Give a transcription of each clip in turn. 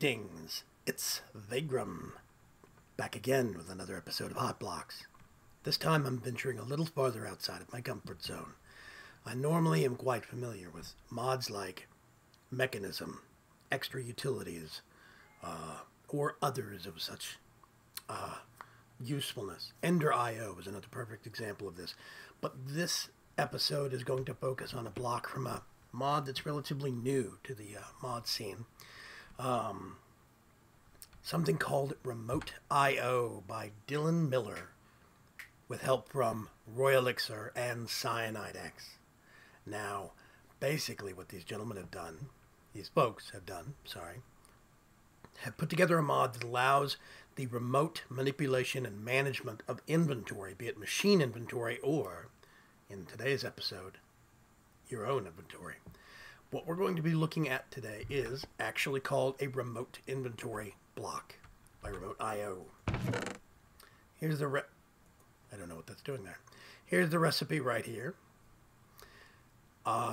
Greetings, it's Vaygrim, back again with another episode of Hot Blocks. This time I'm venturing a little farther outside of my comfort zone. I normally am quite familiar with mods like Mechanism, Extra Utilities, or others of such usefulness. Ender.io is another perfect example of this. But this episode is going to focus on a block from a mod that's relatively new to the mod scene. Something called Remote I.O. by Dylan Miller, with help from Royal Elixir and Cyanide X. Now, basically what these gentlemen have done, these folks have done, have put together a mod that allows the remote manipulation and management of inventory, be it machine inventory or, in today's episode, your own inventory. What we're going to be looking at today is actually called a remote inventory block by Remote I.O. Here's the I don't know what that's doing there. Here's the recipe right here.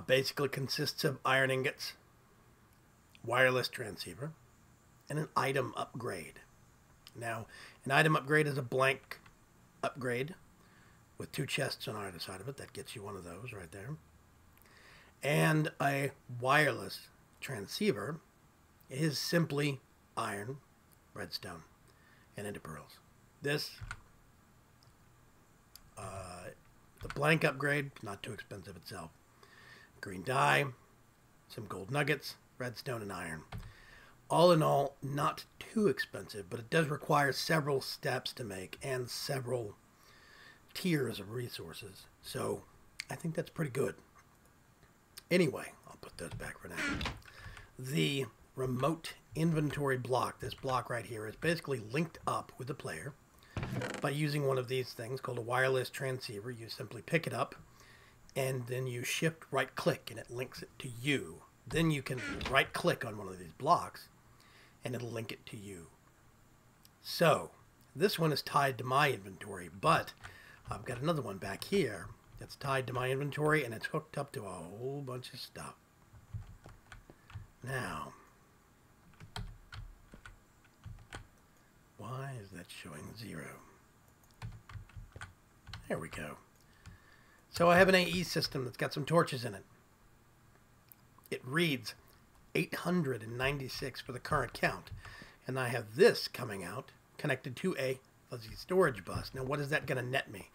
Basically consists of iron ingots, wireless transceiver, and an item upgrade. Now, an item upgrade is a blank upgrade with two chests on either side of it. That gets you one of those right there. And a wireless transceiver is simply iron, redstone, and ender pearls. This, the blank upgrade, not too expensive itself. Green dye, some gold nuggets, redstone, and iron. All in all, not too expensive, but it does require several steps to make and several tiers of resources. So I think that's pretty good. Anyway, I'll put those back for now. The remote inventory block, this block right here, is basically linked up with the player by using one of these things called a wireless transceiver. You simply pick it up and then you shift right click and it links it to you. Then you can right click on one of these blocks and it'll link it to you. So this one is tied to my inventory, but I've got another one back here that's tied to my inventory, and it's hooked up to a whole bunch of stuff. Now, why is that showing 0? There we go. So I have an AE system that's got some torches in it. It reads 896 for the current count, and I have this coming out connected to a fuzzy storage bus. Now, what is that going to net me?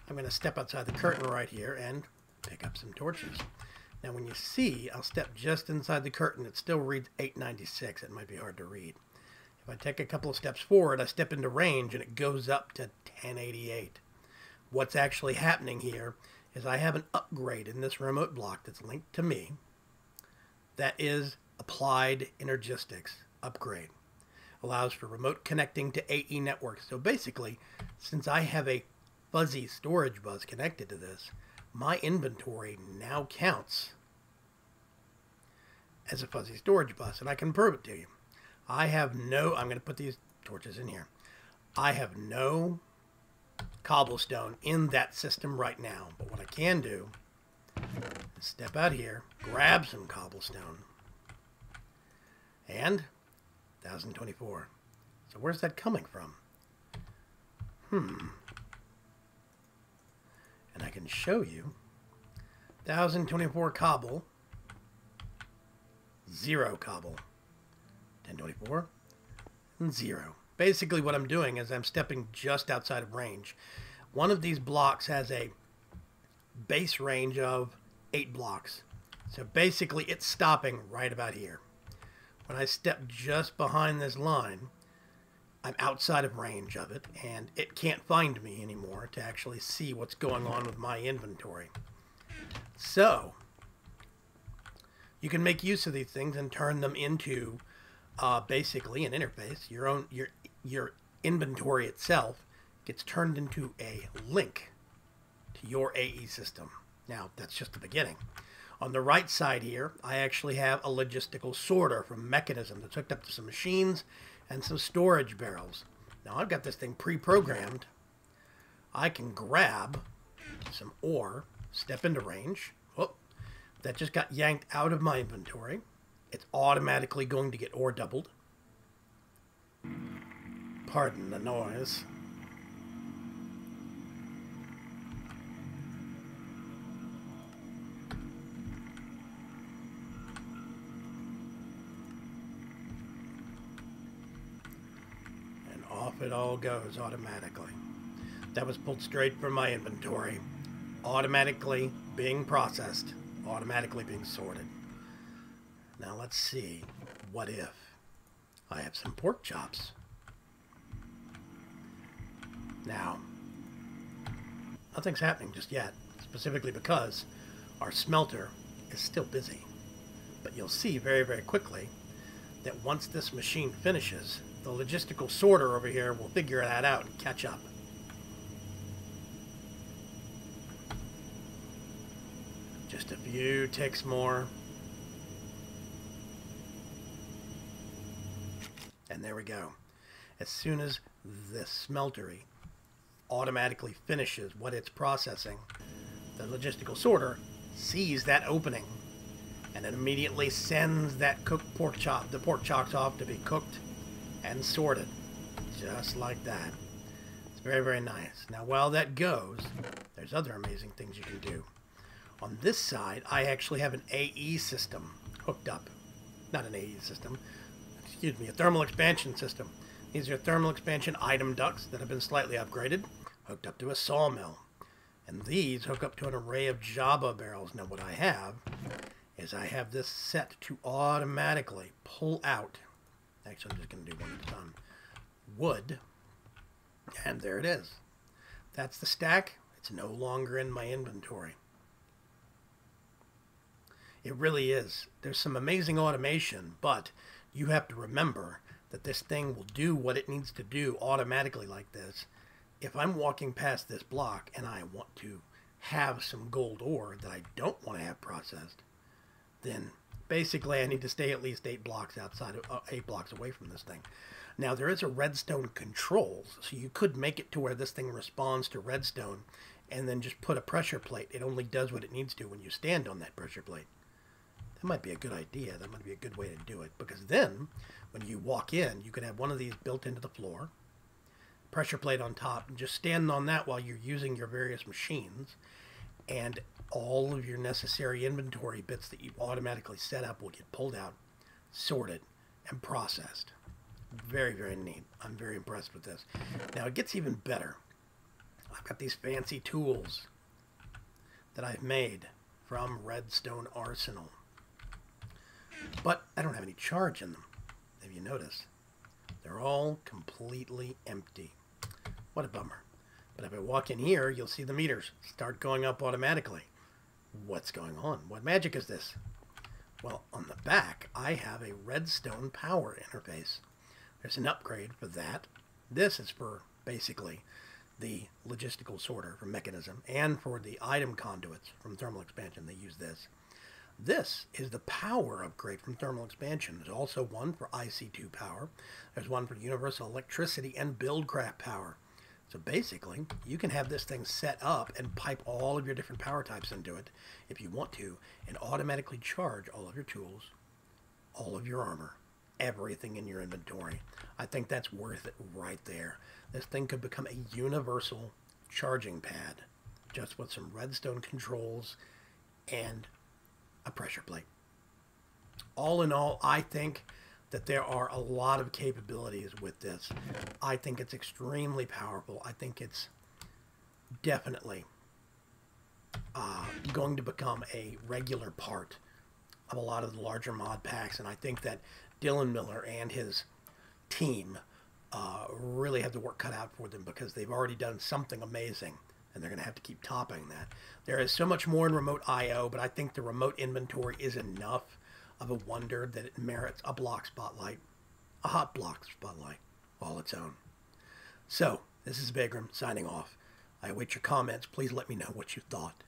I'm going to step outside the curtain right here and pick up some torches. Now when you see, I'll step just inside the curtain. It still reads 896. It might be hard to read. If I take a couple of steps forward, I step into range and it goes up to 1088. What's actually happening here is I have an upgrade in this remote block that's linked to me. That is Applied Energistics upgrade. Allows for remote connecting to AE networks. So basically, since I have a fuzzy storage bus connected to this, my inventory now counts as a fuzzy storage bus, and I can prove it to you. I have no, I'm going to put these torches in here. I have no cobblestone in that system right now, but what I can do is step out here, grab some cobblestone, and 1024. So where's that coming from? And I can show you 1024 cobble, 0 cobble, 1024, and 0. Basically what I'm doing is I'm stepping just outside of range. One of these blocks has a base range of 8 blocks. So basically it's stopping right about here. When I step just behind this line, I'm outside of range of it, and it can't find me anymore to actually see what's going on with my inventory. So, you can make use of these things and turn them into basically an interface. Your inventory itself gets turned into a link to your AE system. Now, that's just the beginning. On the right side here, I actually have a logistical sorter from Mechanism that's hooked up to some machines and some storage barrels. Now I've got this thing pre-programmed. I can grab some ore, step into range. Whoop, that just got yanked out of my inventory. It's automatically going to get ore doubled. Pardon the noise. And off it all goes automatically. That was pulled straight from my inventory. Automatically being processed. Automatically being sorted. Now let's see. What if I have some pork chops? Now, nothing's happening just yet, specifically because our smelter is still busy. But you'll see very, very quickly that once this machine finishes, the logistical sorter over here will figure that out and catch up. Just a few ticks more. And there we go. As soon as this smeltery automatically finishes what it's processing, the logistical sorter sees that opening and it immediately sends that cooked pork chop, the pork chops off to be cooked and sorted. Just like that. It's very, very nice. Now while that goes, there's other amazing things you can do. On this side, I actually have an AE system hooked up. Not an AE system. Excuse me, a thermal expansion system. These are thermal expansion item ducts that have been slightly upgraded, hooked up to a sawmill. And these hook up to an array of Java barrels. Now what I have is I have this set to automatically pull out, actually I'm just going to do one at a time, wood, and there it is. That's the stack. It's no longer in my inventory. It really is. There's some amazing automation, but you have to remember that this thing will do what it needs to do automatically like this. If I'm walking past this block and I want to have some gold ore that I don't want to have processed, then basically I need to stay at least 8 blocks outside of 8 blocks away from this thing. Now there is a redstone controls, so you could make it to where this thing responds to redstone and then just put a pressure plate. It only does what it needs to when you stand on that pressure plate. That might be a good idea. That might be a good way to do it. Because then, when you walk in, you can have one of these built into the floor, pressure plate on top, and just stand on that while you're using your various machines, and all of your necessary inventory bits that you automatically set up will get pulled out, sorted, and processed. Very, very neat. I'm very impressed with this. Now, it gets even better. I've got these fancy tools that I've made from Redstone Arsenal. But I don't have any charge in them, if you notice. They're all completely empty. What a bummer. But if I walk in here, you'll see the meters start going up automatically. What's going on? What magic is this? Well, on the back, I have a redstone power interface. There's an upgrade for that. This is for, basically, the logistical sorter for Mechanism, and for the item conduits from thermal expansion. They use this. This is the power upgrade from thermal expansion. There's also one for IC2 power. There's one for universal electricity and buildcraft power. So basically, you can have this thing set up and pipe all of your different power types into it if you want to, and automatically charge all of your tools, all of your armor, everything in your inventory. I think that's worth it right there. This thing could become a universal charging pad, just with some redstone controls and a pressure plate. All in all, I think that there are a lot of capabilities with this. I think it's extremely powerful. I think it's definitely going to become a regular part of a lot of the larger mod packs, and I think that Dylan Miller and his team really have the work cut out for them, because they've already done something amazing, and they're going to have to keep topping that. There is so much more in remote I/O, but I think the remote inventory is enough of a wonder that it merits a block spotlight, a hot block spotlight, all its own. So, this is Vaygrim signing off. I await your comments. Please let me know what you thought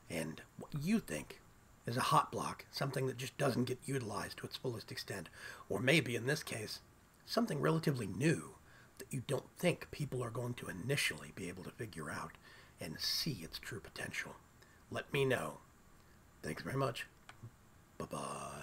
and what you think is a hot block, something that just doesn't get utilized to its fullest extent, or maybe in this case, something relatively new that you don't think people are going to initially be able to figure out and see its true potential. Let me know. Thanks very much. Bye-bye.